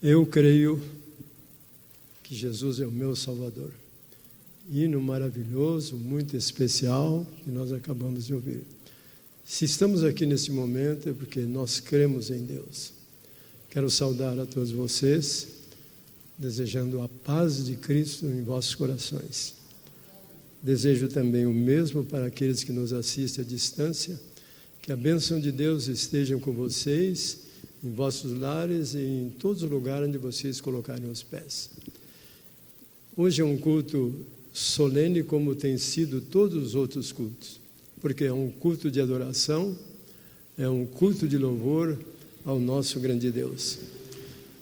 Eu creio que Jesus é o meu Salvador. Hino maravilhoso, muito especial, que nós acabamos de ouvir. Se estamos aqui nesse momento é porque nós cremos em Deus. Quero saudar a todos vocês, desejando a paz de Cristo em vossos corações. Desejo também o mesmo para aqueles que nos assistem à distância, que a bênção de Deus esteja com vocês, em vossos lares e em todos os lugares onde vocês colocarem os pés. Hoje é um culto solene como tem sido todos os outros cultos, porque é um culto de adoração, é um culto de louvor ao nosso grande Deus.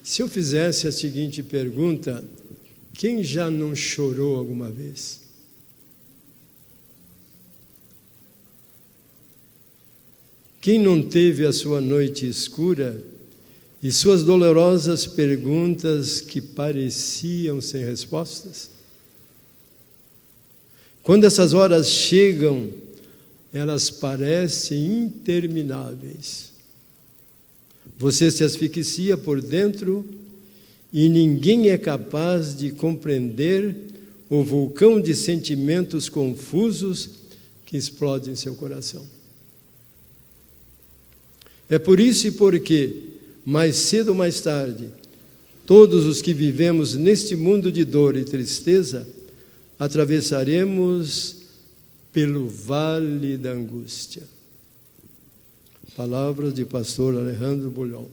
Se eu fizesse a seguinte pergunta, quem já não chorou alguma vez? Quem não teve a sua noite escura e suas dolorosas perguntas que pareciam sem respostas? Quando essas horas chegam, elas parecem intermináveis. Você se asfixia por dentro e ninguém é capaz de compreender o vulcão de sentimentos confusos que explode em seu coração. É por isso e porque, mais cedo ou mais tarde, todos os que vivemos neste mundo de dor e tristeza, atravessaremos pelo vale da angústia. Palavras de pastor Alejandro Bulhão.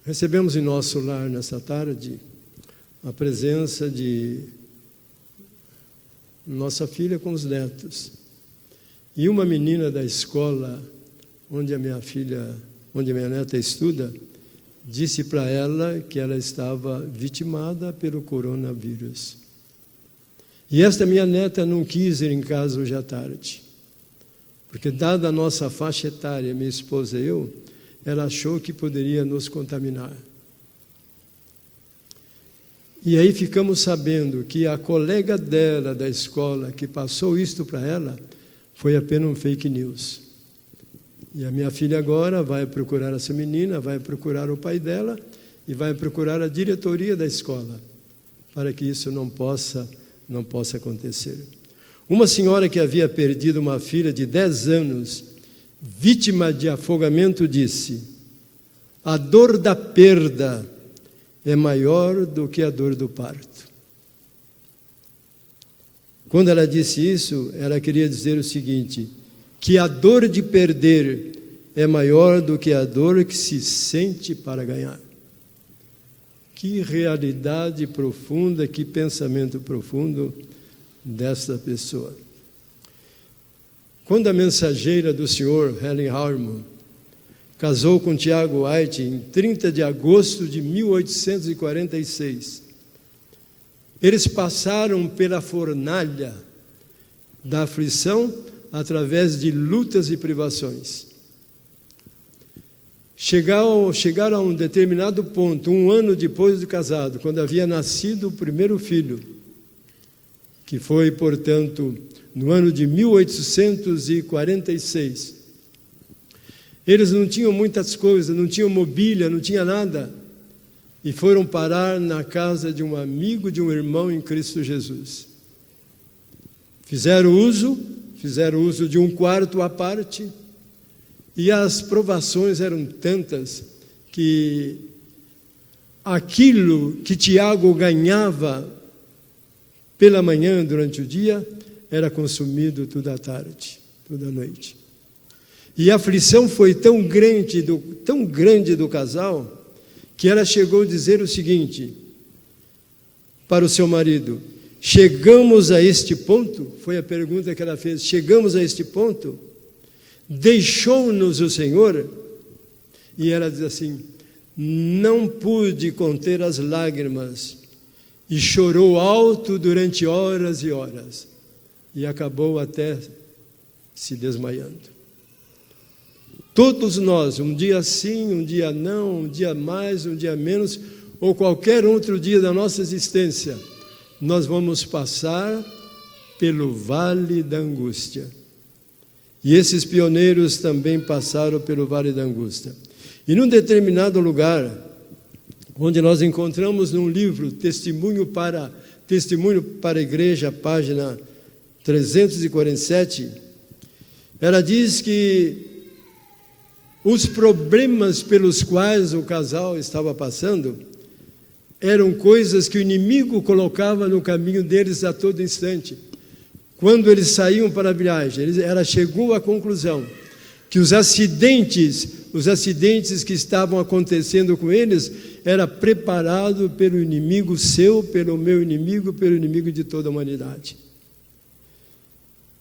Recebemos em nosso lar nessa tarde a presença de nossa filha com os netos e uma menina da escola onde a minha neta estuda, disse para ela que ela estava vitimada pelo coronavírus. E esta minha neta não quis ir em casa hoje à tarde, porque dada a nossa faixa etária, minha esposa e eu, ela achou que poderia nos contaminar. E aí ficamos sabendo que a colega dela da escola que passou isto para ela foi apenas um fake news. E a minha filha agora vai procurar essa menina, vai procurar o pai dela e vai procurar a diretoria da escola, para que isso não possa acontecer. Uma senhora que havia perdido uma filha de 10 anos, vítima de afogamento, disse: a dor da perda é maior do que a dor do parto. Quando ela disse isso, ela queria dizer o seguinte: que a dor de perder é maior do que a dor que se sente para ganhar. Que realidade profunda, que pensamento profundo desta pessoa. Quando a mensageira do Senhor, Helen Harmon, casou com Tiago White em 30 de agosto de 1846, eles passaram pela fornalha da aflição através de lutas e privações. Chegaram a um determinado ponto, um ano depois de casado, quando havia nascido o primeiro filho, que foi, portanto, no ano de 1846. Eles não tinham muitas coisas, não tinham mobília, não tinha nada, e foram parar na casa de um amigo, de um irmão em Cristo Jesus. Fizeram uso de um quarto à parte, e as provações eram tantas que aquilo que Tiago ganhava pela manhã, durante o dia, era consumido toda a tarde, toda a noite. E a aflição foi tão grande do casal, que ela chegou a dizer o seguinte para o seu marido: chegamos a este ponto? Foi a pergunta que ela fez. Chegamos a este ponto? Deixou-nos o Senhor? E ela diz assim: não pude conter as lágrimas, e chorou alto durante horas e horas, e acabou até se desmaiando. Todos nós, um dia sim, um dia não, um dia mais, um dia menos, ou qualquer outro dia da nossa existência, nós vamos passar pelo vale da angústia. E esses pioneiros também passaram pelo vale da angústia. E num determinado lugar, onde nós encontramos num livro, Testemunho para a Igreja, página 347, ela diz que os problemas pelos quais o casal estava passando eram coisas que o inimigo colocava no caminho deles a todo instante. Quando eles saíam para a viagem, ela chegou à conclusão que os acidentes que estavam acontecendo com eles era preparado pelo inimigo seu, pelo meu inimigo, pelo inimigo de toda a humanidade.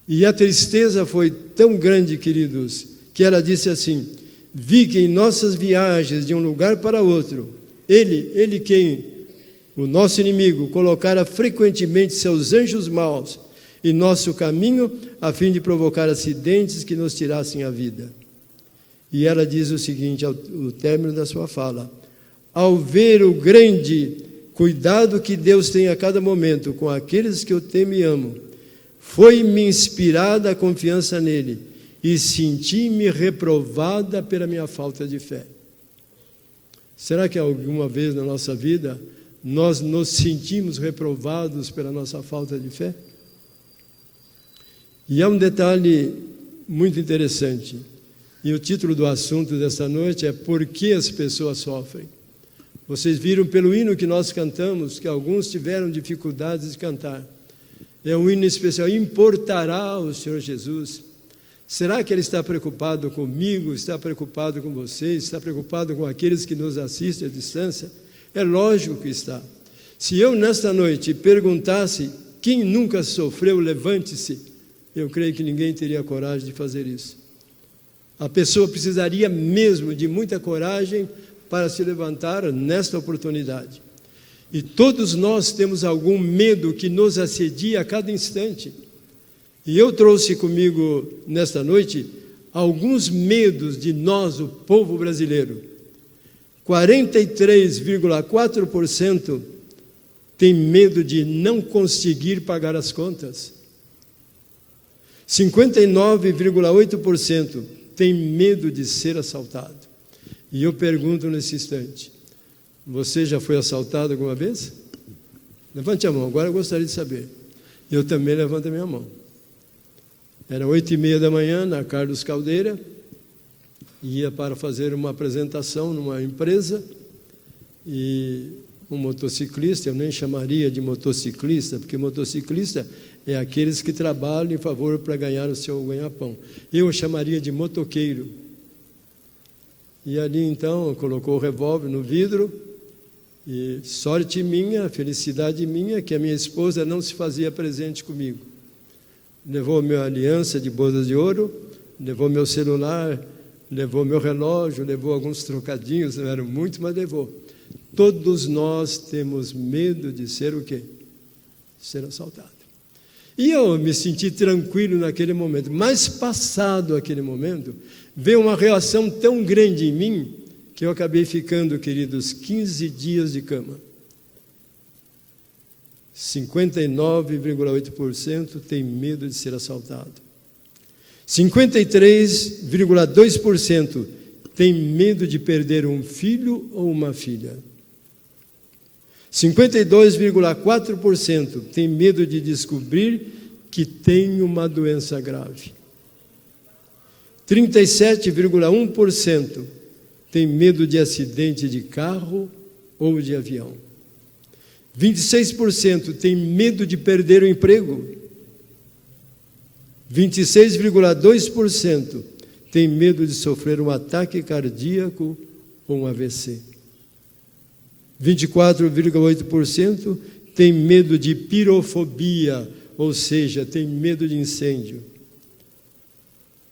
E a tristeza foi tão grande, queridos, que ela disse assim: vi que em nossas viagens de um lugar para outro, ele quem, o nosso inimigo, colocara frequentemente seus anjos maus em nosso caminho, a fim de provocar acidentes que nos tirassem a vida. E ela diz o seguinte, ao término da sua fala: ao ver o grande cuidado que Deus tem a cada momento com aqueles que eu temo e amo, foi-me inspirada a confiança nele e senti-me reprovada pela minha falta de fé. Será que alguma vez na nossa vida nós nos sentimos reprovados pela nossa falta de fé? E há um detalhe muito interessante, e o título do assunto desta noite é Por que as pessoas sofrem? Vocês viram pelo hino que nós cantamos, que alguns tiveram dificuldades de cantar. É um hino especial, importará o Senhor Jesus. Será que Ele está preocupado comigo, está preocupado com vocês, está preocupado com aqueles que nos assistem à distância? É lógico que está. Se eu nesta noite perguntasse quem nunca sofreu, levante-se, eu creio que ninguém teria coragem de fazer isso. A pessoa precisaria mesmo de muita coragem para se levantar nesta oportunidade. E todos nós temos algum medo que nos assedia a cada instante. E eu trouxe comigo nesta noite alguns medos de nós, o povo brasileiro. 43,4% tem medo de não conseguir pagar as contas. 59,8% tem medo de ser assaltado. E eu pergunto nesse instante: você já foi assaltado alguma vez? Levante a mão, agora eu gostaria de saber. Eu também levanto a minha mão. Era 8h30 da manhã, na Carlos Caldeira, ia para fazer uma apresentação numa empresa, e um motociclista, eu nem chamaria de motociclista, porque motociclista é aqueles que trabalham em favor para ganhar o seu ganha-pão. Eu chamaria de motoqueiro. E ali então colocou o revólver no vidro, e sorte minha, felicidade minha, que a minha esposa não se fazia presente comigo. Levou minha aliança de bodas de ouro, levou meu celular, levou meu relógio, levou alguns trocadinhos, não eram muitos, mas levou. Todos nós temos medo de ser o quê? Ser assaltado. E eu me senti tranquilo naquele momento, mas passado aquele momento, veio uma reação tão grande em mim, que eu acabei ficando, queridos, 15 dias de cama. 59,8% tem medo de ser assaltado. 53,2% tem medo de perder um filho ou uma filha. 52,4% tem medo de descobrir que tem uma doença grave. 37,1% tem medo de acidente de carro ou de avião. 26% tem medo de perder o emprego. 26,2% tem medo de sofrer um ataque cardíaco ou um AVC. 24,8% tem medo de pirofobia, ou seja, tem medo de incêndio.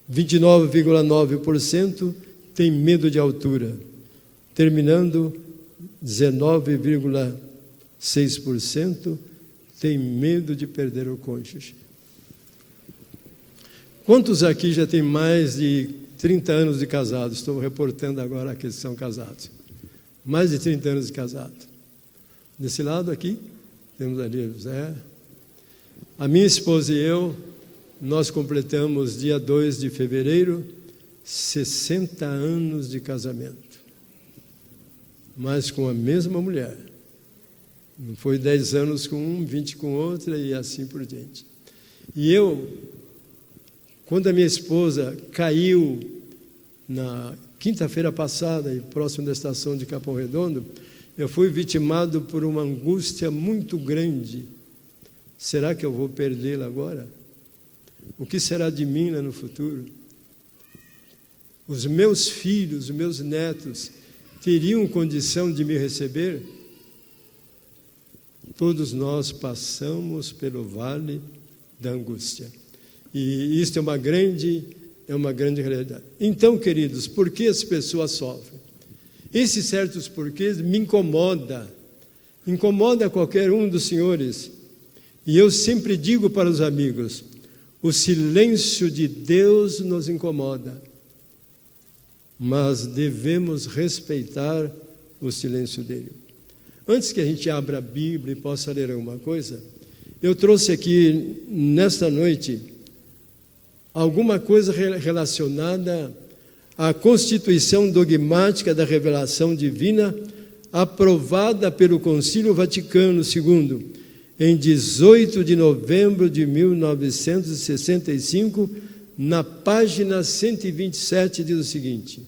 29,9% tem medo de altura. Terminando, 19,6% tem medo de perder o cônjuge. Quantos aqui já têm mais de 30 anos de casado? Estou reportando agora aqueles que são casados. Mais de 30 anos de casado. Desse lado aqui, temos ali o José. A minha esposa e eu, nós completamos dia 2 de fevereiro, 60 anos de casamento. mas com a mesma mulher. Não foi 10 anos com um, 20 com outra e assim por diante. E eu, quando a minha esposa caiu na quinta-feira passada, próximo da estação de Capão Redondo, eu fui vitimado por uma angústia muito grande. Será que eu vou perdê-la agora? O que será de mim lá no futuro? Os meus filhos, os meus netos, teriam condição de me receber? Todos nós passamos pelo vale da angústia. E isto é uma grande realidade. Então, queridos, por que as pessoas sofrem? Esses certos porquês me incomoda qualquer um dos senhores. E eu sempre digo para os amigos, o silêncio de Deus nos incomoda, mas devemos respeitar o silêncio dele. Antes que a gente abra a Bíblia e possa ler alguma coisa, eu trouxe aqui, nesta noite, alguma coisa relacionada à constituição dogmática da revelação divina, aprovada pelo Concílio Vaticano II, em 18 de novembro de 1965, na página 127, diz o seguinte: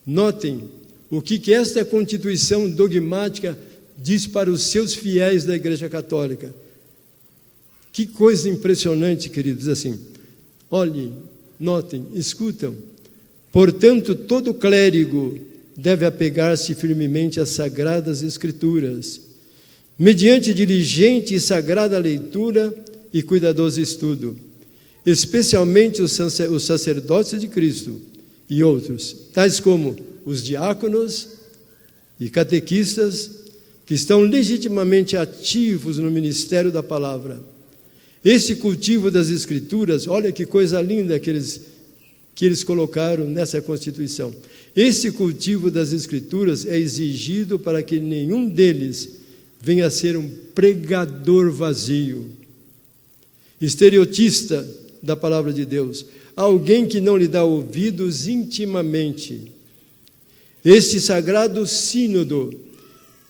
notem o que esta constituição dogmática diz para os seus fiéis da Igreja Católica. Que coisa impressionante, queridos, assim. Olhem, notem, escutam. Portanto, todo clérigo deve apegar-se firmemente às Sagradas Escrituras, mediante diligente e sagrada leitura e cuidadoso estudo, especialmente os sacerdotes de Cristo e outros, tais como os diáconos e catequistas, que estão legitimamente ativos no ministério da palavra. Esse cultivo das Escrituras, olha que coisa linda que eles colocaram nessa Constituição. Esse cultivo das Escrituras é exigido para que nenhum deles venha a ser um pregador vazio, estereotista da palavra de Deus, alguém que não lhe dá ouvidos intimamente. Este sagrado sínodo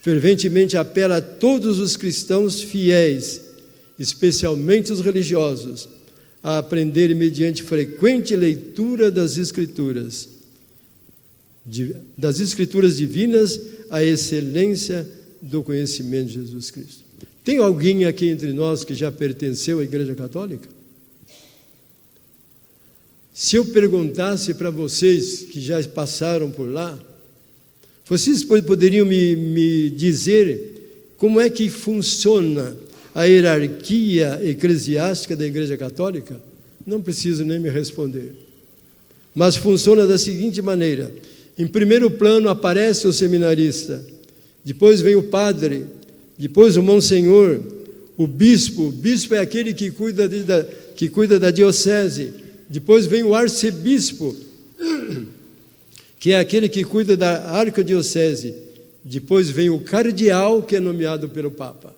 ferventemente apela a todos os cristãos fiéis, especialmente os religiosos, a aprenderem mediante frequente leitura das Escrituras divinas, a excelência do conhecimento de Jesus Cristo. Tem alguém aqui entre nós que já pertenceu à Igreja Católica? Se eu perguntasse para vocês que já passaram por lá, vocês poderiam me dizer como é que funciona a hierarquia eclesiástica da Igreja Católica? Não preciso nem me responder. Mas funciona da seguinte maneira: em primeiro plano aparece o seminarista, depois vem o padre, depois o monsenhor, o bispo é aquele que cuida da diocese, depois vem o arcebispo, que é aquele que cuida da arquidiocese, depois vem o cardeal, que é nomeado pelo Papa.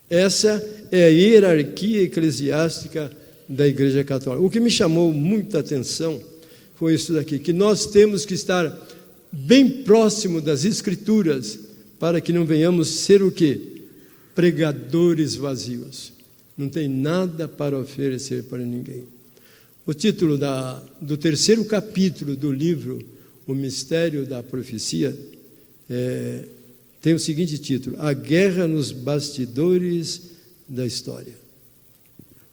Essa é a hierarquia eclesiástica da Igreja Católica. O que me chamou muita atenção foi isso daqui, que nós temos que estar bem próximo das Escrituras para que não venhamos ser o quê? Pregadores vazios. Não tem nada para oferecer para ninguém. O título do terceiro capítulo do livro O Mistério da Profecia tem o seguinte título: A Guerra nos Bastidores da História.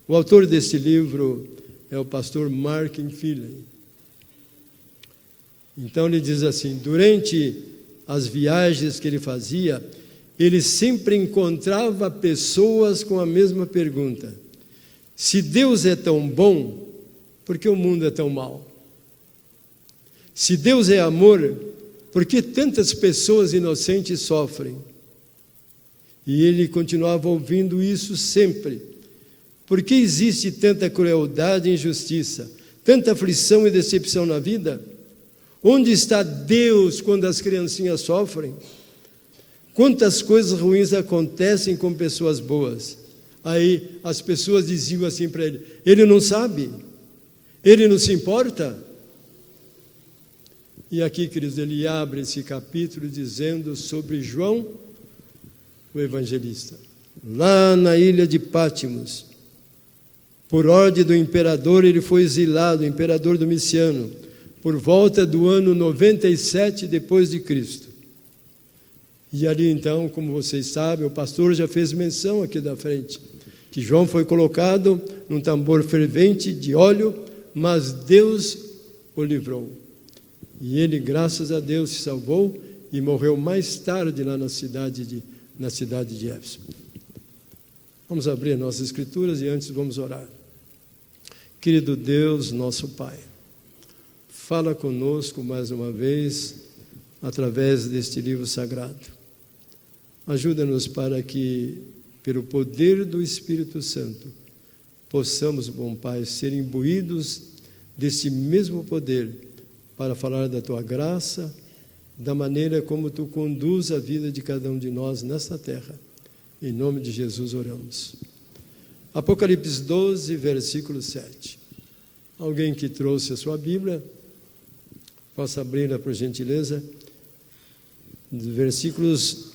O autor deste livro é o pastor Mark Finley. Então ele diz assim: durante as viagens que ele fazia, ele sempre encontrava pessoas com a mesma pergunta: se Deus é tão bom, por que o mundo é tão mau? Se Deus é amor, por que tantas pessoas inocentes sofrem? E ele continuava ouvindo isso sempre. Por que existe tanta crueldade e injustiça, tanta aflição e decepção na vida? Onde está Deus quando as criancinhas sofrem? Quantas coisas ruins acontecem com pessoas boas? Aí as pessoas diziam assim para ele: ele não sabe? Ele não se importa? E aqui, queridos, ele abre esse capítulo dizendo sobre João, o evangelista. Lá na ilha de Pátimos, por ordem do imperador, ele foi exilado, o imperador Domiciano, por volta do ano 97 depois de Cristo. E ali então, como vocês sabem, o pastor já fez menção aqui da frente, que João foi colocado num tambor fervente de óleo, mas Deus o livrou. E ele, graças a Deus, se salvou e morreu mais tarde lá na cidade de Éfeso. Vamos abrir nossas escrituras e antes vamos orar. Querido Deus, nosso Pai, fala conosco mais uma vez através deste livro sagrado. Ajuda-nos para que, pelo poder do Espírito Santo, possamos, bom Pai, ser imbuídos desse mesmo poder para falar da Tua graça, da maneira como Tu conduz a vida de cada um de nós nesta terra. Em nome de Jesus oramos. Apocalipse 12, versículo 7. Alguém que trouxe a sua Bíblia, possa abri-la por gentileza. Versículos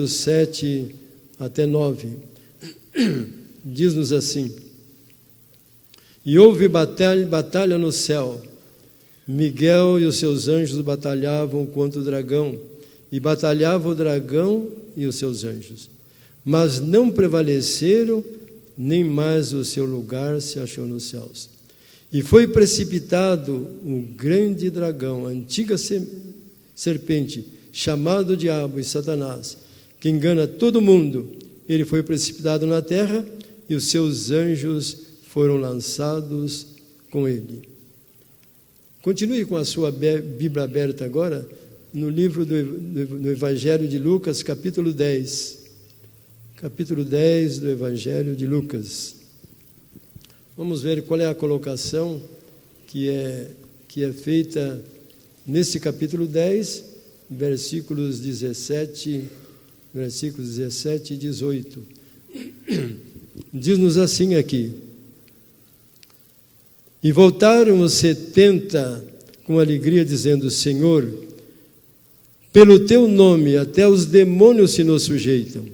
7 até 9. Diz-nos assim: E houve batalha no céu. Miguel e os seus anjos batalhavam contra o dragão, e batalhava o dragão e os seus anjos. Mas não prevaleceram, nem mais o seu lugar se achou nos céus. E foi precipitado um grande dragão, a antiga serpente, chamado Diabo e Satanás, que engana todo mundo. Ele foi precipitado na terra e os seus anjos foram lançados com ele. Continue com a sua Bíblia aberta agora, no livro do Evangelho de Lucas, capítulo 10. Capítulo 10 do Evangelho de Lucas. Vamos ver qual é a colocação que é feita nesse capítulo 10, versículos 17 e 18. Diz-nos assim aqui: E voltaram os 70 com alegria, dizendo: Senhor, pelo teu nome até os demônios se nos sujeitam.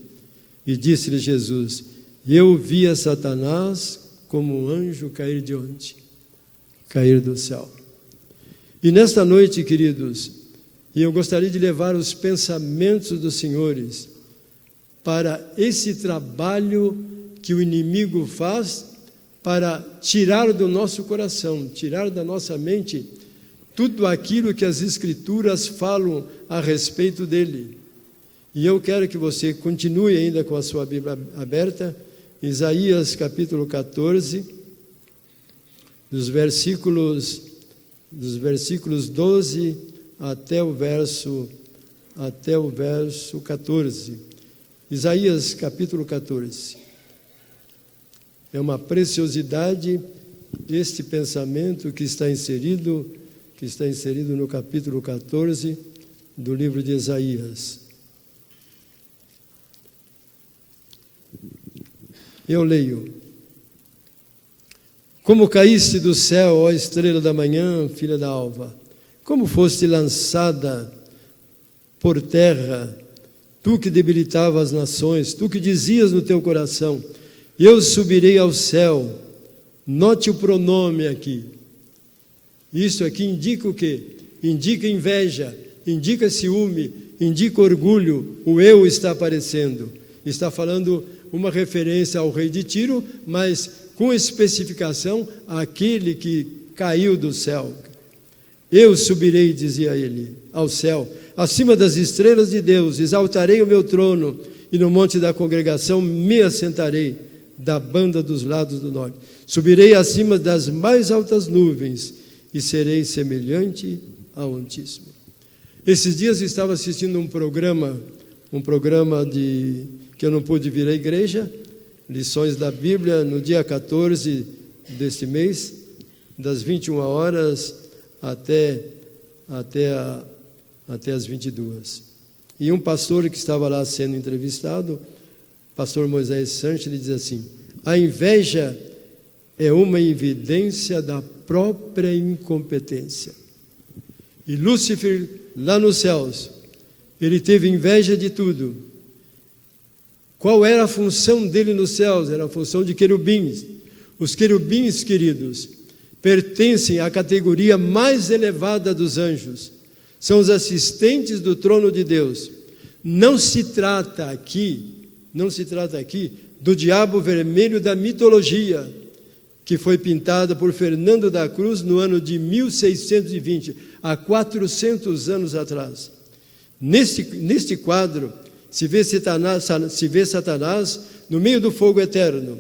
E disse-lhe Jesus: Eu via Satanás como um anjo cair de onde? Cair do céu. E nesta noite, queridos, eu gostaria de levar os pensamentos dos senhores para esse trabalho que o inimigo faz para tirar do nosso coração, tirar da nossa mente tudo aquilo que as Escrituras falam a respeito dele. E eu quero que você continue ainda com a sua Bíblia aberta, Isaías capítulo 14, dos versículos 12 até o verso 14. Isaías capítulo 14. É uma preciosidade este pensamento que está inserido no capítulo 14 do livro de Isaías. Eu leio: Como caíste do céu, ó estrela da manhã, filha da alva, como foste lançada por terra, tu que debilitava as nações, tu que dizias no teu coração: eu subirei ao céu. Note o pronome aqui. Isso aqui indica o quê? Indica inveja, indica ciúme, indica orgulho. O eu está aparecendo. Está falando uma referência ao rei de Tiro, mas com especificação àquele que caiu do céu. Eu subirei, dizia ele, ao céu, acima das estrelas de Deus, exaltarei o meu trono, e no monte da congregação me assentarei, da banda dos lados do norte. Subirei acima das mais altas nuvens, e serei semelhante ao Altíssimo. Esses dias eu estava assistindo um programa que eu não pude vir à igreja, lições da Bíblia, no dia 14 deste mês, das 21 horas até as 22. E um pastor que estava lá sendo entrevistado, pastor Moisés Sanches, ele diz assim: a inveja é uma evidência da própria incompetência. E Lúcifer, lá nos céus, ele teve inveja de tudo. Qual era a função dele nos céus? Era a função de querubins. Os querubins, queridos, pertencem à categoria mais elevada dos anjos. São os assistentes do trono de Deus. Não se trata aqui do diabo vermelho da mitologia, que foi pintada por Fernando da Cruz no ano de 1620, há 400 anos atrás. Neste quadro se vê Satanás no meio do fogo eterno,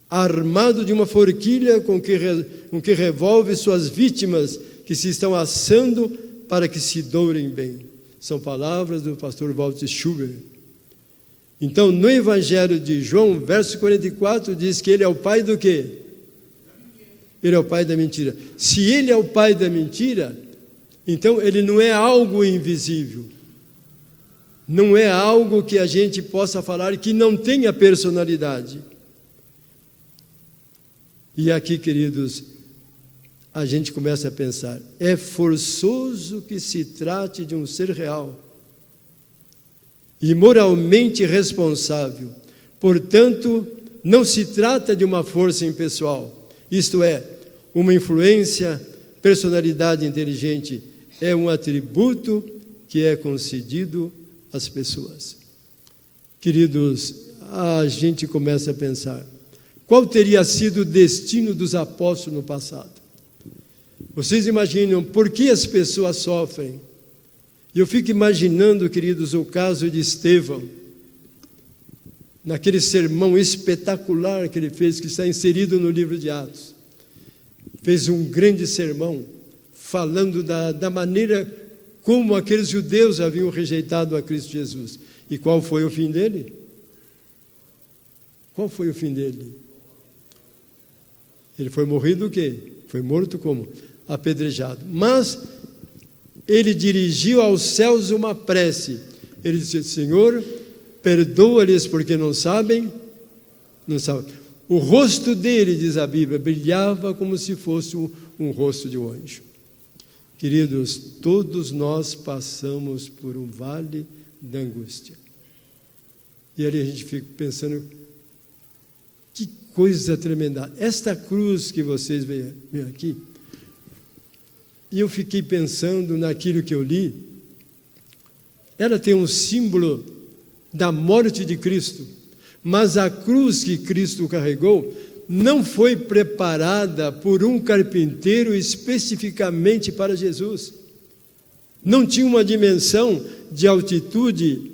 armado de uma forquilha com que revolve suas vítimas que se estão assando para que se dourem bem. São palavras do pastor Walter Schubert. Então, no Evangelho de João, verso 44, diz que ele é o pai do quê? Ele é o pai da mentira. Se ele é o pai da mentira, então ele não é algo invisível. Não é algo que a gente possa falar que não tenha personalidade. E aqui, queridos, a gente começa a pensar, é forçoso que se trate de um ser real e moralmente responsável. Portanto, não se trata de uma força impessoal, isto é, uma influência, personalidade inteligente, é um atributo que é concedido às pessoas. Queridos, a gente começa a pensar, qual teria sido o destino dos apóstolos no passado? Vocês imaginam por que as pessoas sofrem? E eu fico imaginando, queridos, o caso de Estevão, naquele sermão espetacular que ele fez, que está inserido no livro de Atos. Fez um grande sermão, falando da maneira como aqueles judeus haviam rejeitado a Cristo Jesus. E qual foi o fim dele? Qual foi o fim dele? Ele foi morrido o quê? Foi morto como? Apedrejado. Mas ele dirigiu aos céus uma prece. Ele disse, Senhor, perdoa-lhes porque não sabem. O rosto dele, diz a Bíblia, brilhava como se fosse um rosto de um anjo. Queridos, todos nós passamos por um vale da angústia. E ali a gente fica pensando, que coisa tremenda. Esta cruz que vocês veem aqui, e eu fiquei pensando naquilo que eu li, ela tem um símbolo da morte de Cristo, mas a cruz que Cristo carregou não foi preparada por um carpinteiro especificamente para Jesus. Não tinha uma dimensão de altitude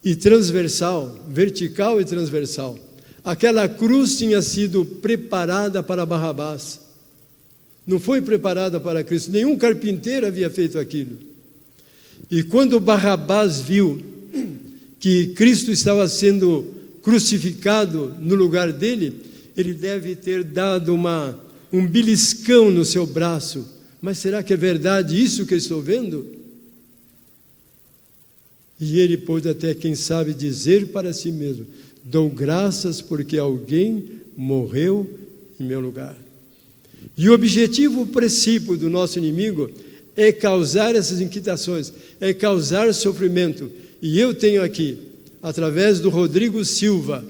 e transversal, vertical e transversal. Aquela cruz tinha sido preparada para Barrabás. Não foi preparada para Cristo. Nenhum carpinteiro havia feito aquilo. E quando Barrabás viu que Cristo estava sendo crucificado no lugar dele, ele deve ter dado um beliscão no seu braço. Mas será que é verdade isso que eu estou vendo? E ele pôde até, quem sabe, dizer para si mesmo, dou graças porque alguém morreu em meu lugar. E o objetivo princípio do nosso inimigo é causar essas inquietações, é causar sofrimento. E eu tenho aqui, através do Rodrigo Silva,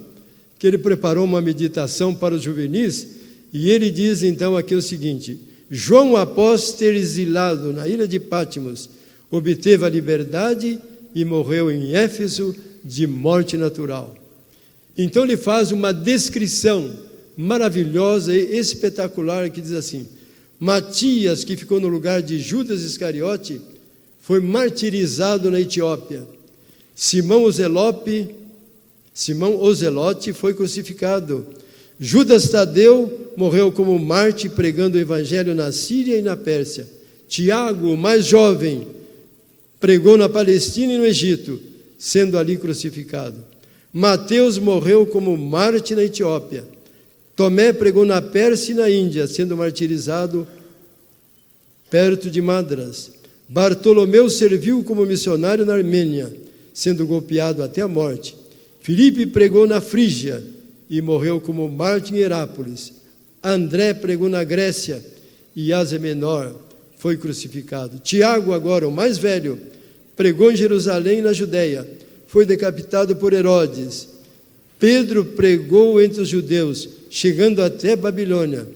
que ele preparou uma meditação para os juvenis, e ele diz então aqui o seguinte, João, após ter exilado na ilha de Patmos, obteve a liberdade e morreu em Éfeso de morte natural. Então ele faz uma descrição maravilhosa e espetacular que diz assim, Matias, que ficou no lugar de Judas Iscariote, foi martirizado na Etiópia. Simão o Zelote foi crucificado. Judas Tadeu morreu como mártir pregando o evangelho na Síria e na Pérsia. Tiago, o mais jovem, pregou na Palestina e no Egito, sendo ali crucificado. Mateus morreu como mártir na Etiópia. Tomé pregou na Pérsia e na Índia, sendo martirizado perto de Madras. Bartolomeu serviu como missionário na Armênia, sendo golpeado até a morte. Filipe pregou na Frígia e morreu como mártir em Herápolis. André pregou na Grécia e Ásia Menor. foi crucificado. Tiago, agora o mais velho, pregou em Jerusalém e na Judéia, foi decapitado por Herodes. Pedro pregou entre os judeus, chegando até Babilônia,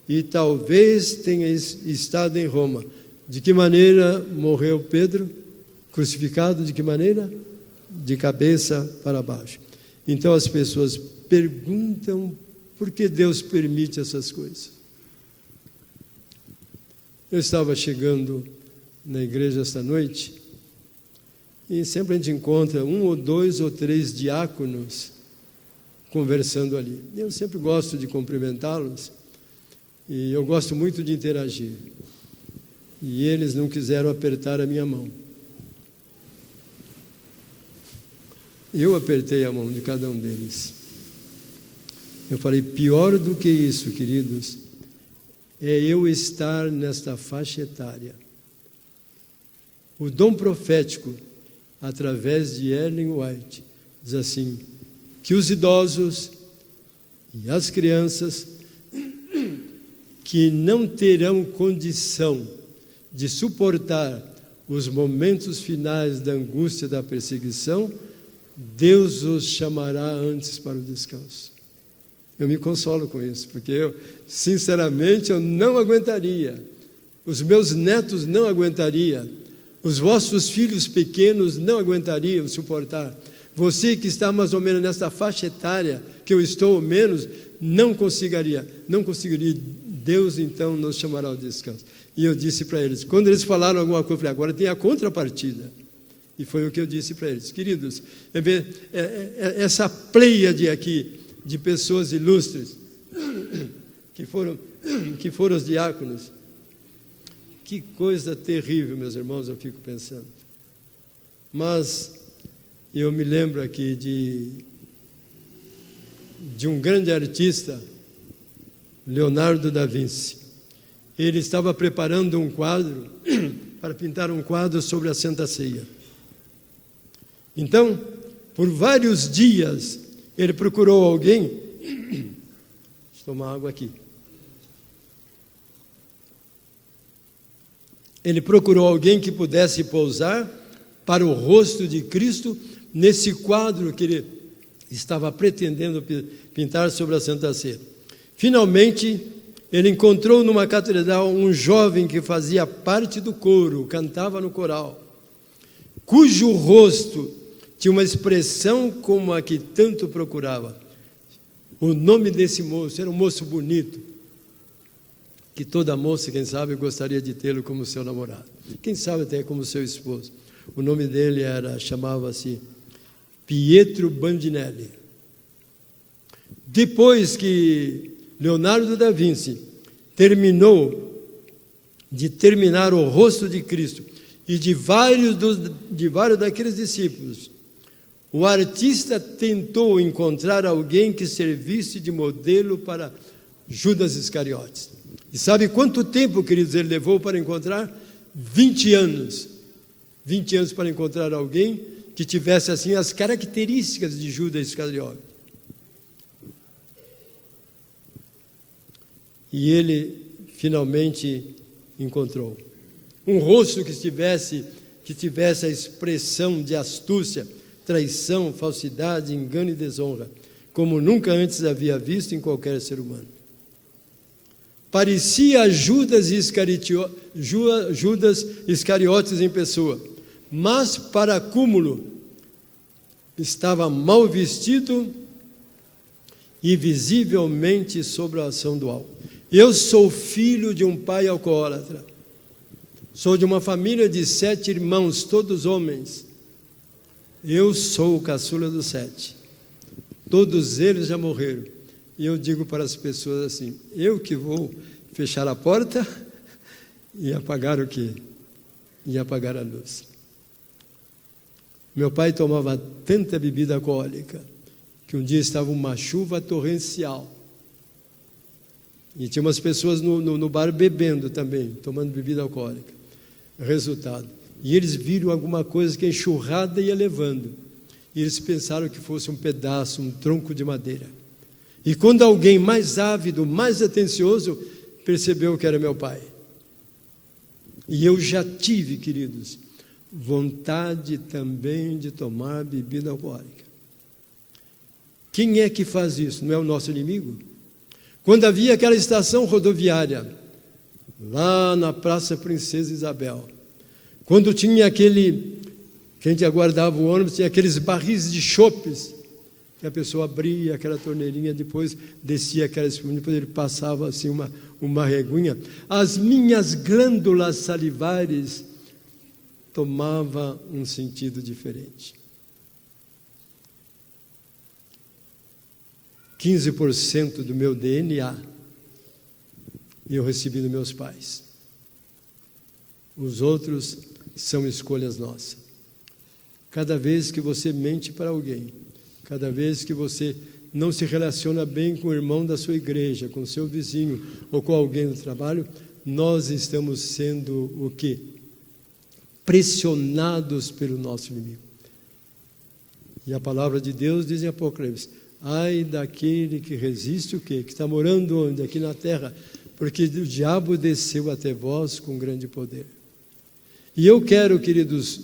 e talvez tenha estado em Roma. De que maneira morreu Pedro? Crucificado de que maneira? De cabeça para baixo. Então as pessoas perguntam por que Deus permite essas coisas. Eu estava chegando na igreja esta noite e sempre a gente encontra 1 ou 2 ou 3 diáconos conversando ali. Eu sempre gosto de cumprimentá-los e eu gosto muito de interagir. E eles não quiseram apertar a minha mão. Eu apertei a mão de cada um deles. Eu falei, pior do que isso, queridos, é eu estar nesta faixa etária. O dom profético, através de Ellen White, diz assim, que os idosos e as crianças que não terão condição de suportar os momentos finais da angústia da perseguição, Deus os chamará antes para o descanso. Eu me consolo com isso, porque eu, sinceramente, eu não aguentaria. Os meus netos não aguentariam. Os vossos filhos pequenos não aguentariam suportar. Você que está mais ou menos nessa faixa etária, que eu estou ou menos, não conseguiria. Deus, então, nos chamará ao descanso. E eu disse para eles, quando eles falaram alguma coisa, eu falei, agora tem a contrapartida. E foi o que eu disse para eles. Queridos, essa pleiade aqui de pessoas ilustres, que foram os diáconos, que coisa terrível, meus irmãos, eu fico pensando. Mas eu me lembro aqui de um grande artista, Leonardo da Vinci. Ele estava preparando um quadro, para pintar um quadro sobre a Santa Ceia. Então, por vários dias, ele procurou alguém. Deixa eu tomar água aqui. Ele procurou alguém que pudesse pousar para o rosto de Cristo nesse quadro que ele estava pretendendo pintar sobre a Santa Ceia. Finalmente, ele encontrou numa catedral um jovem que fazia parte do coro, cantava no coral, cujo rosto tinha uma expressão como a que tanto procurava. O nome desse moço era um moço bonito, que toda moça, quem sabe, gostaria de tê-lo como seu namorado. Quem sabe até como seu esposo. O nome dele chamava-se Pietro Bandinelli. Depois que Leonardo da Vinci terminar o rosto de Cristo e de vários daqueles discípulos, o artista tentou encontrar alguém que servisse de modelo para Judas Iscariotes. E sabe quanto tempo, queridos, ele levou para encontrar? 20 anos. 20 anos para encontrar alguém que tivesse assim as características de Judas Iscariotes. E ele finalmente encontrou um rosto que tivesse a expressão de astúcia, traição, falsidade, engano e desonra, como nunca antes havia visto em qualquer ser humano. Parecia Judas Iscariotes em pessoa, mas para cúmulo estava mal vestido e visivelmente sob a ação do álcool. Eu sou filho de um pai alcoólatra, sou de uma família de 7 irmãos, todos homens. Eu sou o caçula dos 7. Todos eles já morreram. E eu digo para as pessoas assim, eu que vou fechar a porta e apagar o quê? E apagar a luz. Meu pai tomava tanta bebida alcoólica que um dia estava uma chuva torrencial. E tinha umas pessoas no bar bebendo também, tomando bebida alcoólica. Resultado. E eles viram alguma coisa que a enxurrada ia levando. E eles pensaram que fosse um pedaço, um tronco de madeira. E quando alguém mais ávido, mais atencioso, percebeu que era meu pai. E eu já tive, queridos, vontade também de tomar bebida alcoólica. Quem é que faz isso? Não é o nosso inimigo? Quando havia aquela estação rodoviária, lá na Praça Princesa Isabel, quando tinha aquele, que a gente aguardava o ônibus, tinha aqueles barris de chopes, que a pessoa abria aquela torneirinha, depois descia aquela espuma, depois ele passava assim uma reguinha. As minhas glândulas salivares tomavam um sentido diferente. 15% do meu DNA eu recebi dos meus pais. Os outros são escolhas nossas. Cada vez que você mente para alguém, cada vez que você não se relaciona bem com o irmão da sua igreja, com o seu vizinho ou com alguém do trabalho, nós estamos sendo o quê? Pressionados pelo nosso inimigo. E a palavra de Deus diz em Apocalipse: ai daquele que resiste o quê? Que está morando onde? Aqui na terra. Porque o diabo desceu até vós com grande poder. E eu quero, queridos,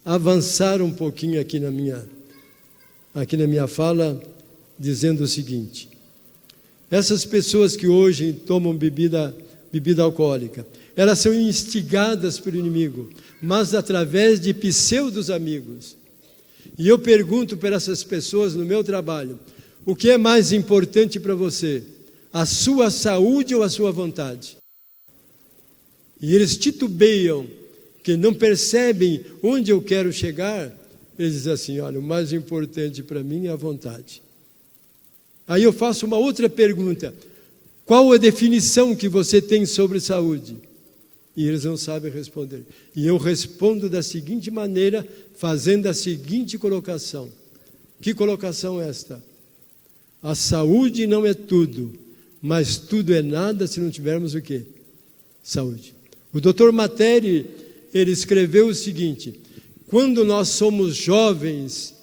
avançar um pouquinho aqui na minha fala, dizendo o seguinte: essas pessoas que hoje tomam bebida alcoólica, elas são instigadas pelo inimigo, mas através de pseudos amigos. E eu pergunto para essas pessoas no meu trabalho: o que é mais importante para você? A sua saúde ou a sua vontade? E eles titubeiam, que não percebem onde eu quero chegar. Eles dizem assim: olha, o mais importante para mim é a vontade. Aí eu faço uma outra pergunta: qual a definição que você tem sobre saúde? E eles não sabem responder. E eu respondo da seguinte maneira, fazendo a seguinte colocação. Que colocação é esta? A saúde não é tudo, mas tudo é nada se não tivermos o quê? Saúde. O Dr. Materi, ele escreveu o seguinte: quando nós somos jovens,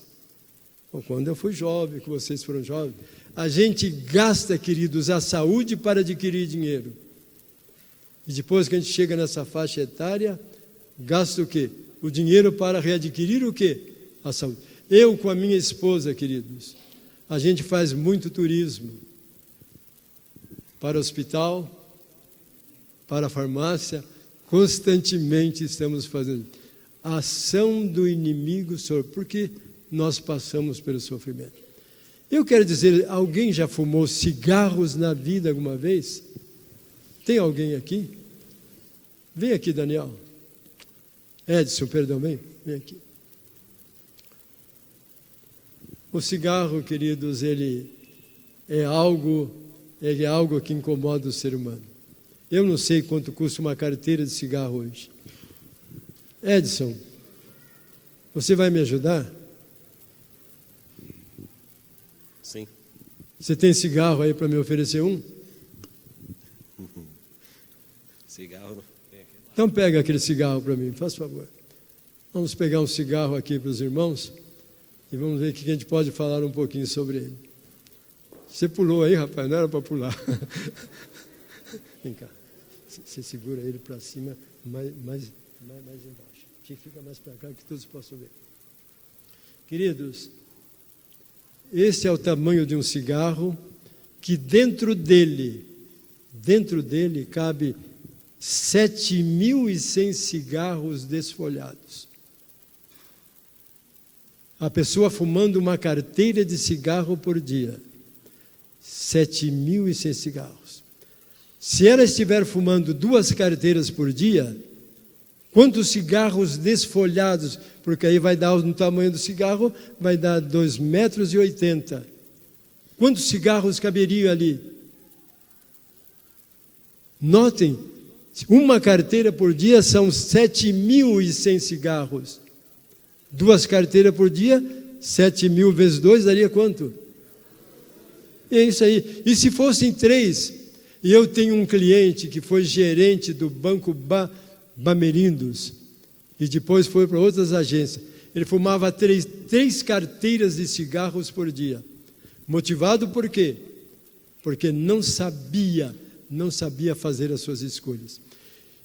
ou quando eu fui jovem, que vocês foram jovens, a gente gasta, queridos, a saúde para adquirir dinheiro. E depois que a gente chega nessa faixa etária, gasta o quê? O dinheiro para readquirir o quê? A saúde. Eu com a minha esposa, queridos, a gente faz muito turismo. Para o hospital, para a farmácia, constantemente estamos fazendo. A ação do inimigo, Senhor, porque nós passamos pelo sofrimento. Eu quero dizer, alguém já fumou cigarros na vida alguma vez? Tem alguém aqui? Vem aqui, Daniel. Edson, perdão, vem aqui. O cigarro, queridos, ele é algo que incomoda o ser humano. Eu não sei quanto custa uma carteira de cigarro hoje. Edson, você vai me ajudar? Sim. Você tem cigarro aí para me oferecer um? Cigarro? Então pega aquele cigarro para mim, faz favor. Vamos pegar um cigarro aqui para os irmãos e vamos ver o que a gente pode falar um pouquinho sobre ele. Você pulou aí, rapaz, não era para pular. Vem cá, você segura ele para cima, mais embaixo. Fica mais para cá que todos possam ver. Queridos, esse é o tamanho de um cigarro que dentro dele cabe 7.100 cigarros desfolhados. A pessoa fumando uma carteira de cigarro por dia. 7.100 cigarros. Se ela estiver fumando 2 carteiras por dia, quantos cigarros desfolhados? Porque aí vai dar no tamanho do cigarro, vai dar 2,80 metros. Quantos cigarros caberiam ali? Notem, uma carteira por dia são 7.100 cigarros. 2 carteiras por dia, 7.000 vezes 2 daria quanto? É isso aí. E se fossem 3, e eu tenho um cliente que foi gerente do Banco Bamerindos, e depois foi para outras agências, ele fumava 3 carteiras de cigarros por dia. Motivado por quê? Porque não sabia fazer as suas escolhas.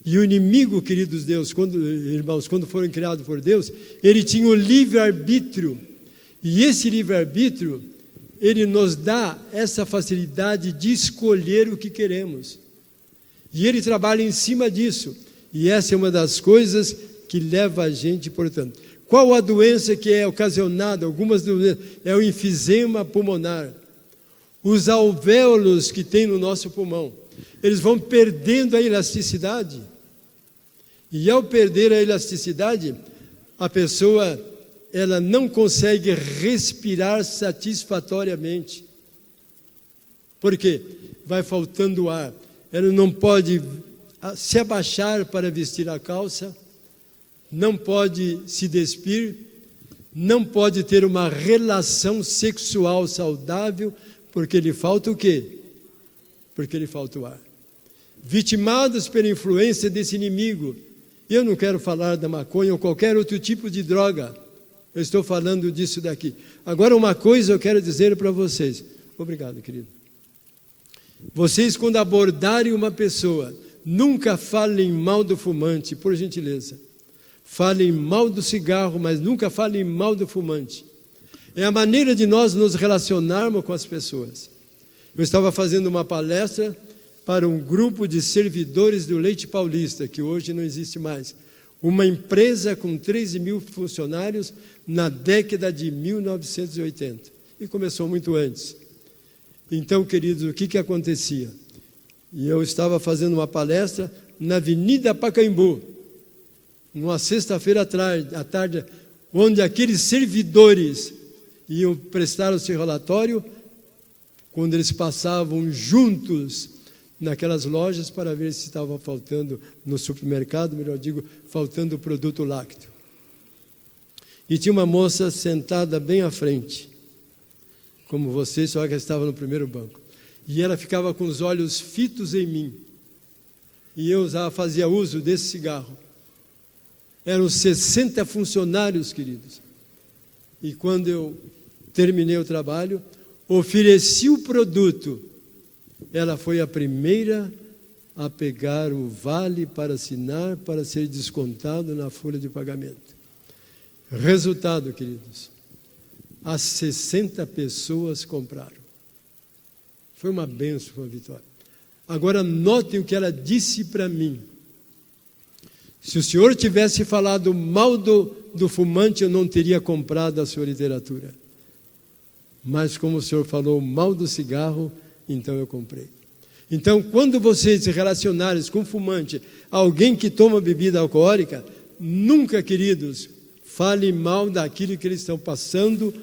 E o inimigo, queridos irmãos, quando foram criados por Deus, ele tinha o livre-arbítrio. E esse livre-arbítrio, ele nos dá essa facilidade de escolher o que queremos. E ele trabalha em cima disso. E essa é uma das coisas que leva a gente, portanto. Qual a doença que é ocasionada? Algumas doenças. É o enfisema pulmonar. Os alvéolos que tem no nosso pulmão, eles vão perdendo a elasticidade. E ao perder a elasticidade, a pessoa ela não consegue respirar satisfatoriamente. Por quê? Vai faltando ar. Ela não pode se abaixar para vestir a calça, não pode se despir, não pode ter uma relação sexual saudável, porque lhe falta o quê? Porque lhe falta o ar. Vitimados pela influência desse inimigo. Eu não quero falar da maconha ou qualquer outro tipo de droga. Eu estou falando disso daqui. Agora, uma coisa eu quero dizer para vocês. Obrigado, querido. Vocês, quando abordarem uma pessoa, nunca falem mal do fumante, por gentileza. Falem mal do cigarro, mas nunca falem mal do fumante. É a maneira de nós nos relacionarmos com as pessoas. Eu estava fazendo uma palestra para um grupo de servidores do Leite Paulista, que hoje não existe mais. Uma empresa com 13 mil funcionários na década de 1980. E começou muito antes. Então, queridos, o que acontecia? E eu estava fazendo uma palestra na Avenida Pacaembu, numa sexta-feira à tarde, onde aqueles servidores iam prestar o seu relatório, quando eles passavam juntos naquelas lojas para ver se estava faltando no supermercado, melhor digo, faltando produto lácteo. E tinha uma moça sentada bem à frente, como você, só que estava no primeiro banco. E ela ficava com os olhos fitos em mim. E eu fazia uso desse cigarro. Eram 60 funcionários, queridos. E quando eu terminei o trabalho, ofereci o produto. Ela foi a primeira a pegar o vale para assinar, para ser descontado na folha de pagamento. Resultado, queridos, as 60 pessoas compraram. Foi uma bênção, foi uma vitória. Agora, notem o que ela disse para mim. Se o senhor tivesse falado mal do fumante, eu não teria comprado a sua literatura. Mas como o senhor falou mal do cigarro, então eu comprei. Então, quando vocês se relacionarem com fumante, alguém que toma bebida alcoólica, nunca, queridos, fale mal daquilo que eles estão passando,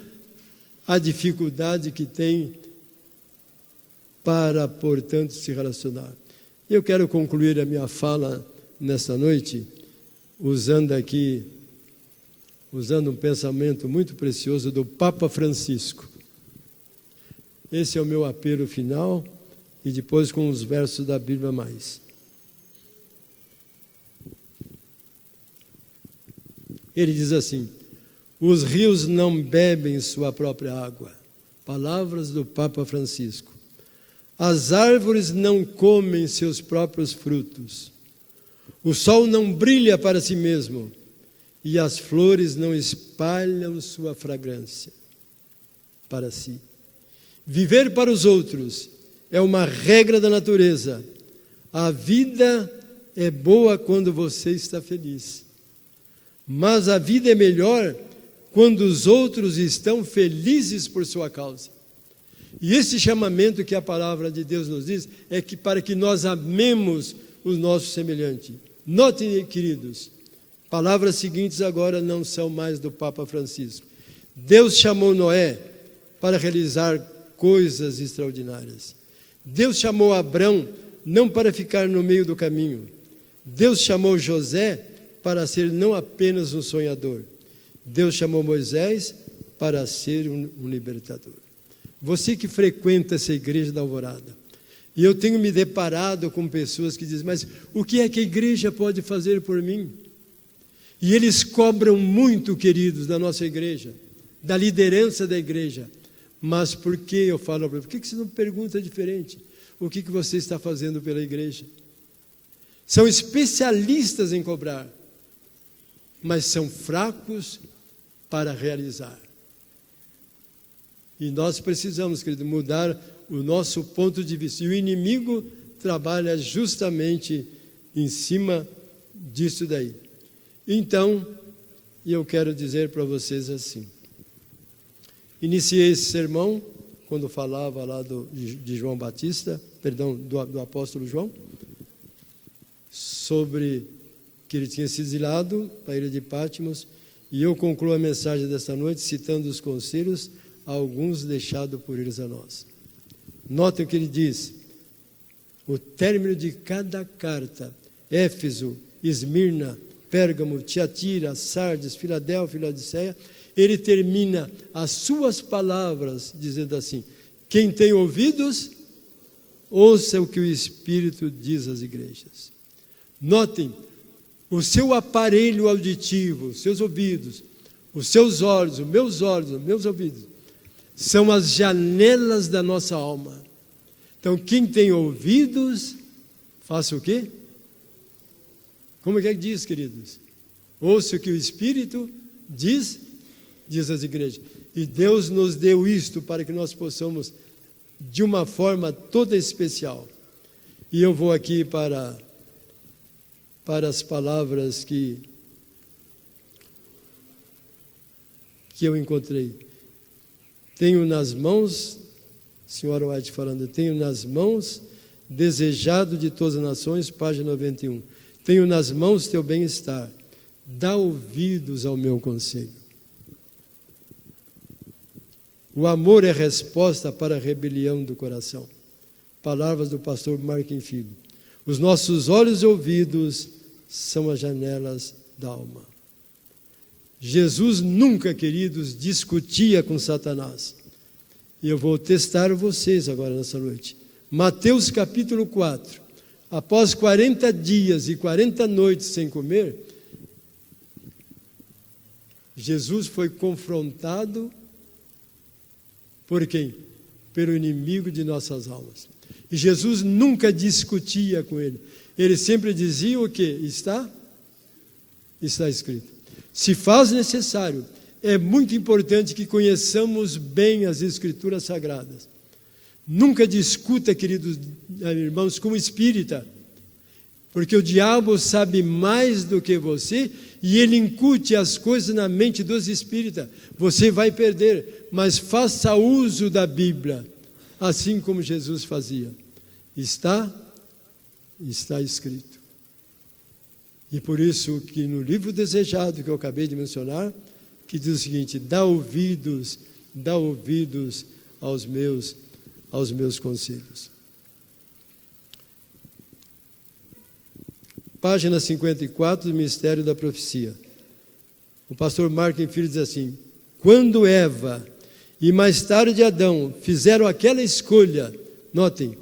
a dificuldade que tem para, portanto, se relacionar. Eu quero concluir a minha fala nesta noite, usando um pensamento muito precioso do Papa Francisco. Esse é o meu apelo final, e depois com os versos da Bíblia mais. Ele diz assim: os rios não bebem sua própria água. Palavras do Papa Francisco. As árvores não comem seus próprios frutos. O sol não brilha para si mesmo, e as flores não espalham sua fragrância para si. Viver para os outros é uma regra da natureza. A vida é boa quando você está feliz. Mas a vida é melhor quando os outros estão felizes por sua causa. E esse chamamento que a palavra de Deus nos diz é que para que nós amemos o nosso semelhante. Notem, queridos, palavras seguintes agora não são mais do Papa Francisco. Deus chamou Noé para realizar coisas extraordinárias. Deus chamou Abrão não para ficar no meio do caminho. Deus chamou José para ser não apenas um sonhador. Deus chamou Moisés para ser um libertador. Você que frequenta essa igreja da Alvorada, e eu tenho me deparado com pessoas que dizem, mas o que é que a igreja pode fazer por mim? E eles cobram muito, queridos, da nossa igreja, da liderança da igreja. Mas por que eu falo, por que você não pergunta diferente? O que você está fazendo pela igreja? São especialistas em cobrar, mas são fracos para realizar. E nós precisamos, querido, mudar o nosso ponto de vista. E o inimigo trabalha justamente em cima disso daí. Então, eu quero dizer para vocês assim. Iniciei esse sermão quando falava lá de João Batista, perdão, do apóstolo João, sobre que ele tinha sido exilado para a ilha de Patmos, e eu concluo a mensagem desta noite citando os conselhos, alguns deixados por eles a nós. Notem o que ele diz: o término de cada carta, Éfeso, Esmirna, Pérgamo, Tiatira, Sardes, Filadélfia, Laodiceia, ele termina as suas palavras dizendo assim: quem tem ouvidos, ouça o que o Espírito diz às igrejas. Notem, o seu aparelho auditivo, os seus ouvidos, os seus olhos, os meus ouvidos, são as janelas da nossa alma. Então, quem tem ouvidos, faça o quê? Como é que diz, queridos? Ouça o que o Espírito diz às igrejas. E Deus nos deu isto para que nós possamos, de uma forma toda especial. E eu vou aqui para as palavras que eu encontrei. Tenho nas mãos, senhora White falando, tenho nas mãos, desejado de todas as nações, página 91. Tenho nas mãos teu bem-estar, dá ouvidos ao meu conselho. O amor é resposta para a rebelião do coração. Palavras do pastor Marquinhos Filho. Os nossos olhos e ouvidos são as janelas da alma. Jesus nunca, queridos, discutia com Satanás. E eu vou testar vocês agora nessa noite. Mateus capítulo 4. Após 40 dias e 40 noites sem comer, Jesus foi confrontado por quem? Pelo inimigo de nossas almas. E Jesus nunca discutia com ele. Ele sempre dizia o quê? Está escrito. Se faz necessário, é muito importante que conheçamos bem as Escrituras Sagradas. Nunca discuta, queridos irmãos, como espírita, porque o diabo sabe mais do que você e ele incute as coisas na mente dos espíritas. Você vai perder, mas faça uso da Bíblia, assim como Jesus fazia. Está escrito. E por isso que no livro desejado que eu acabei de mencionar, que diz o seguinte: dá ouvidos aos meus conselhos. Página 54 do Ministério da Profecia. O pastor Marquinhos Filho diz assim: quando Eva e mais tarde Adão fizeram aquela escolha, notem,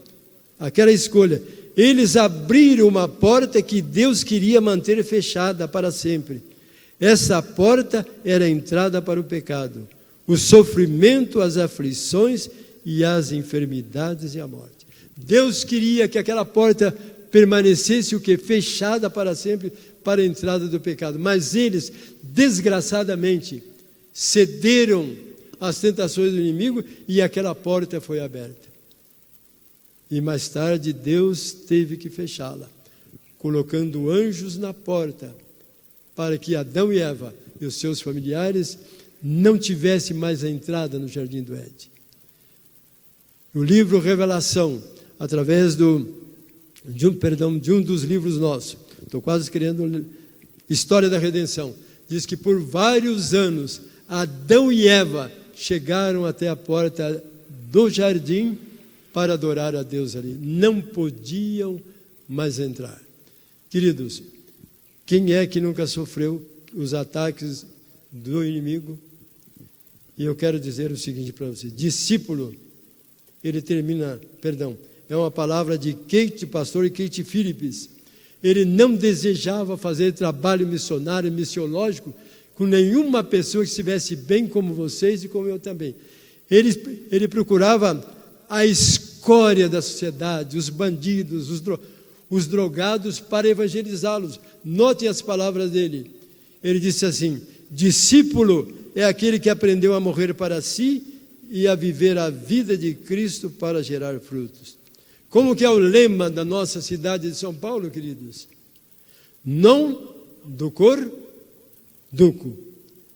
aquela escolha, eles abriram uma porta que Deus queria manter fechada para sempre. Essa porta era a entrada para o pecado, o sofrimento, as aflições e as enfermidades e a morte. Deus queria que aquela porta permanecesse o que? Fechada para sempre para a entrada do pecado. Mas eles, desgraçadamente, cederam às tentações do inimigo e aquela porta foi aberta. E mais tarde Deus teve que fechá-la, colocando anjos na porta, para que Adão e Eva e os seus familiares não tivessem mais a entrada no Jardim do Éden. O livro Revelação, através de um dos livros nossos, estou quase escrevendo História da Redenção, diz que por vários anos Adão e Eva chegaram até a porta do jardim para adorar a Deus ali. Não podiam mais entrar. Queridos, quem é que nunca sofreu os ataques do inimigo? E eu quero dizer o seguinte para você: discípulo, ele termina, é uma palavra de pastor Kate Phillips. Ele não desejava fazer trabalho missionário, missiológico, com nenhuma pessoa que estivesse bem como vocês e como eu também. Ele procurava a escória da sociedade, os bandidos, os drogados para evangelizá-los. Notem as palavras dele. Ele disse assim: discípulo é aquele que aprendeu a morrer para si e a viver a vida de Cristo para gerar frutos. Como que é o lema da nossa cidade de São Paulo, queridos? Non ducor duco.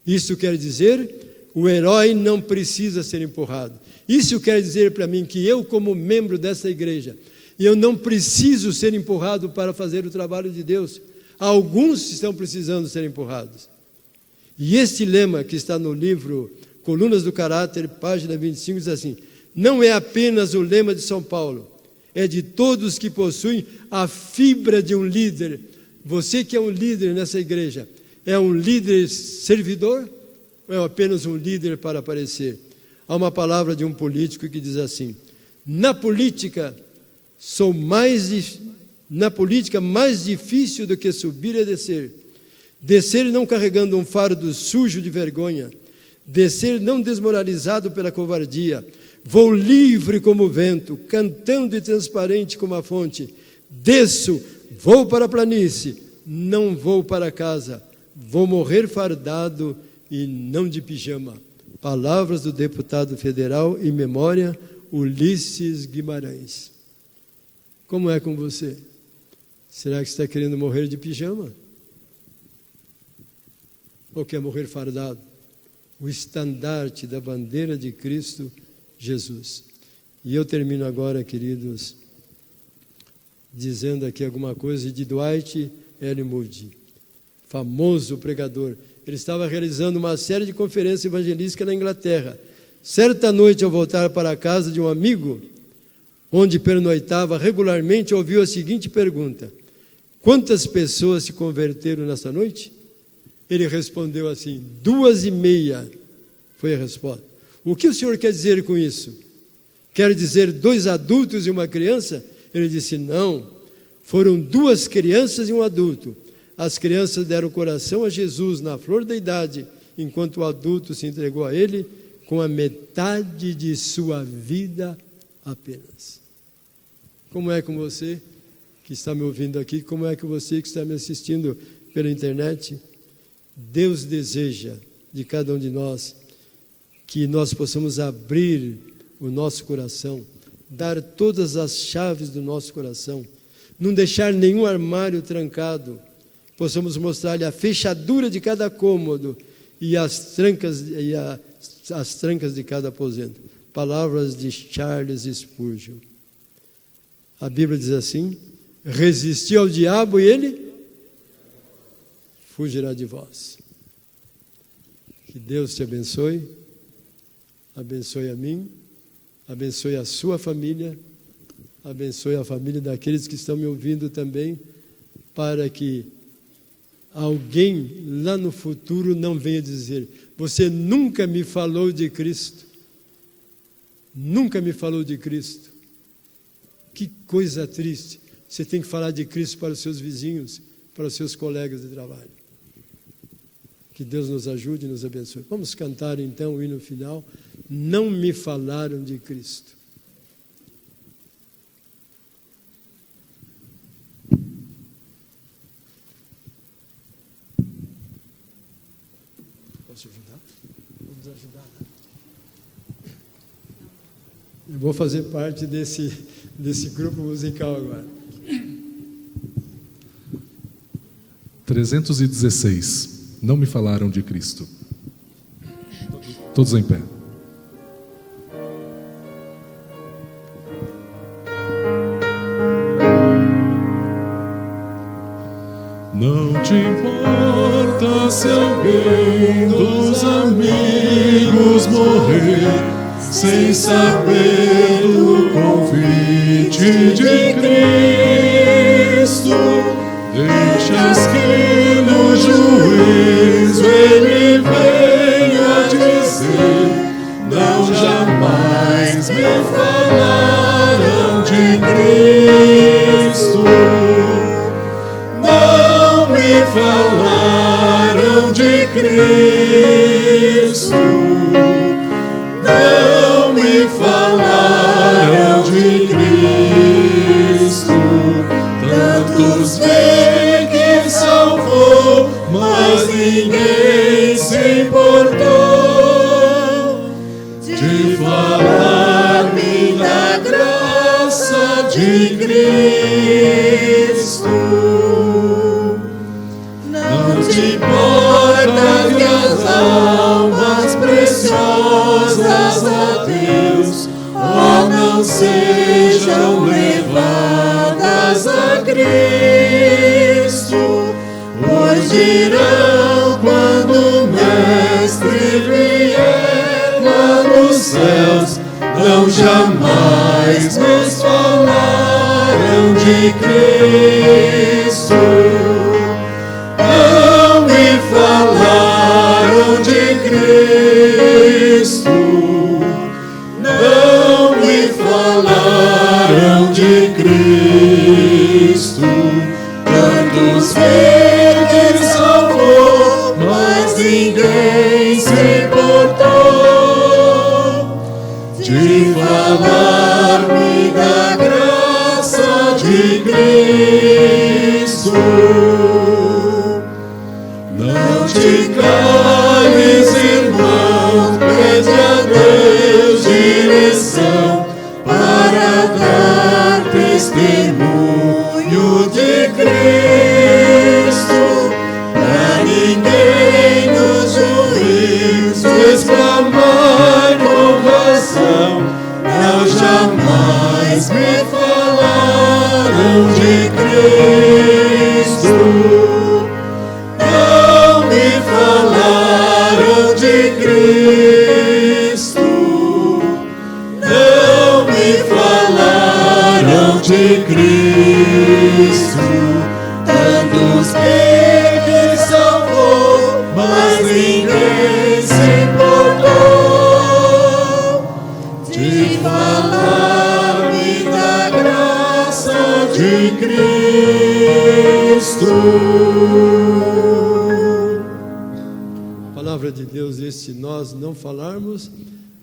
Isso quer dizer, o herói não precisa ser empurrado. Isso quer dizer para mim que eu, como membro dessa igreja, eu não preciso ser empurrado para fazer o trabalho de Deus. Alguns estão precisando ser empurrados. E este lema que está no livro Colunas do Caráter, página 25, diz assim: não é apenas o lema de São Paulo, é de todos que possuem a fibra de um líder. Você que é um líder nessa igreja, é um líder servidor ou é apenas um líder para aparecer? Há uma palavra de um político que diz assim: na política mais difícil do que subir é descer. Descer não carregando um fardo sujo de vergonha. Descer não desmoralizado pela covardia. Vou livre como o vento, cantando e transparente como a fonte. Desço, vou para a planície, não vou para casa. Vou morrer fardado e não de pijama. Palavras do deputado federal em memória, Ulisses Guimarães. Como é com você? Será que você está querendo morrer de pijama? Ou quer morrer fardado? O estandarte da bandeira de Cristo Jesus. E eu termino agora, queridos, dizendo aqui alguma coisa de Dwight L. Moody, famoso pregador. Ele estava realizando uma série de conferências evangelísticas na Inglaterra. Certa noite, ao voltar para a casa de um amigo, onde pernoitava regularmente, ouviu a seguinte pergunta: quantas pessoas se converteram nessa noite? Ele respondeu assim: 2,5. Foi a resposta. O que o senhor quer dizer com isso? Quer dizer 2 adultos e uma criança? Ele disse: não, foram 2 crianças e um adulto. As crianças deram coração a Jesus na flor da idade, enquanto o adulto se entregou a ele com a metade de sua vida apenas. Como é com você que está me ouvindo aqui? Como é com você que está me assistindo pela internet? Deus deseja de cada um de nós que nós possamos abrir o nosso coração, dar todas as chaves do nosso coração, não deixar nenhum armário trancado, possamos mostrar-lhe a fechadura de cada cômodo e as trancas de cada aposento. Palavras de Charles Spurgeon. A Bíblia diz assim: resisti ao diabo e ele fugirá de vós. Que Deus te abençoe, abençoe a mim, abençoe a sua família, abençoe a família daqueles que estão me ouvindo também, para que alguém lá no futuro não venha dizer: você nunca me falou de Cristo. Nunca me falou de Cristo. Que coisa triste. Você tem que falar de Cristo para os seus vizinhos, para os seus colegas de trabalho. Que Deus nos ajude e nos abençoe. Vamos cantar então o hino final. Não me falaram de Cristo. Posso ajudar? Vamos ajudar. Eu vou fazer parte desse grupo musical agora. 316. Não me falaram de Cristo. Todos em pé. Não te importa se alguém dos amigos morrer sem saber do convite de Cristo. Deixas que no juízo ele venha dizer: não, jamais me falaram de Cristo. Não me falaram de Cristo. Não me falaram de Cristo. de Cristo. Não te importa que as almas preciosas a Deus, oh, não sejam levadas a Cristo, pois dirão quando o Mestre vier lá nos céus, não jamais nos falaram de Cristo. Não me falaram de Cristo. Não me falaram de Cristo. Tantos verdes salvou, mas ninguém se importou de falar-me da graça de Cristo. Não te cales, irmão, pede a Deus direção para dar testemunho de Cristo, pra ninguém nos juízos exclamar com razão. Não, jamais me falaram de Cristo. Não me falaram de Cristo. Não me falaram de Cristo. Tantos ele salvou, mas ninguém se importou de falar-me da graça de Cristo. A palavra de Deus diz: se nós não falarmos,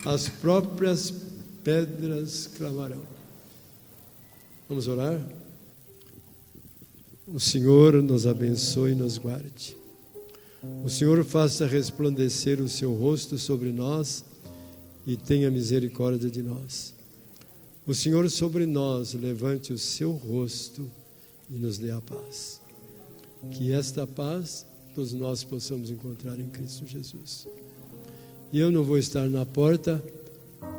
as próprias pedras clamarão. Vamos orar? O Senhor nos abençoe e nos guarde. O Senhor faça resplandecer o seu rosto sobre nós e tenha misericórdia de nós. O Senhor sobre nós levante o seu rosto e nos dê a paz. Que esta paz todos nós possamos encontrar em Cristo Jesus. E eu não vou estar na porta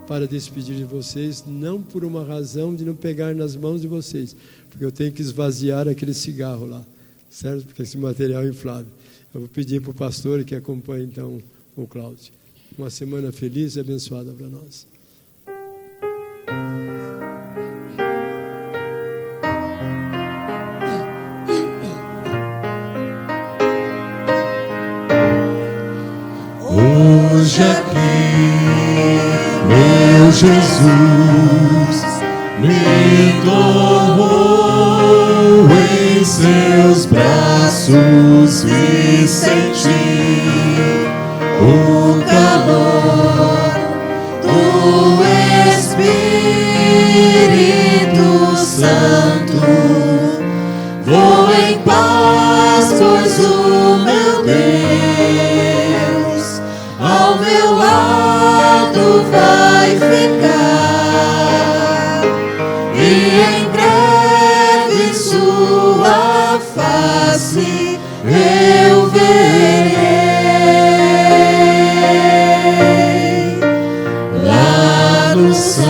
para despedir de vocês, não por uma razão de não pegar nas mãos de vocês, porque eu tenho que esvaziar aquele cigarro lá, certo? Porque esse material é inflável. Eu vou pedir para o pastor que acompanhe então o Cláudio. Uma semana feliz e abençoada para nós. Hoje aqui, meu Jesus me tomou em seus braços e senti o calor do Espírito Santo. Vou em paz, pois o meu Deus ao meu lado vai ficar, e em breve sua face eu verei lá no céu.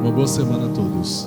Uma boa semana a todos.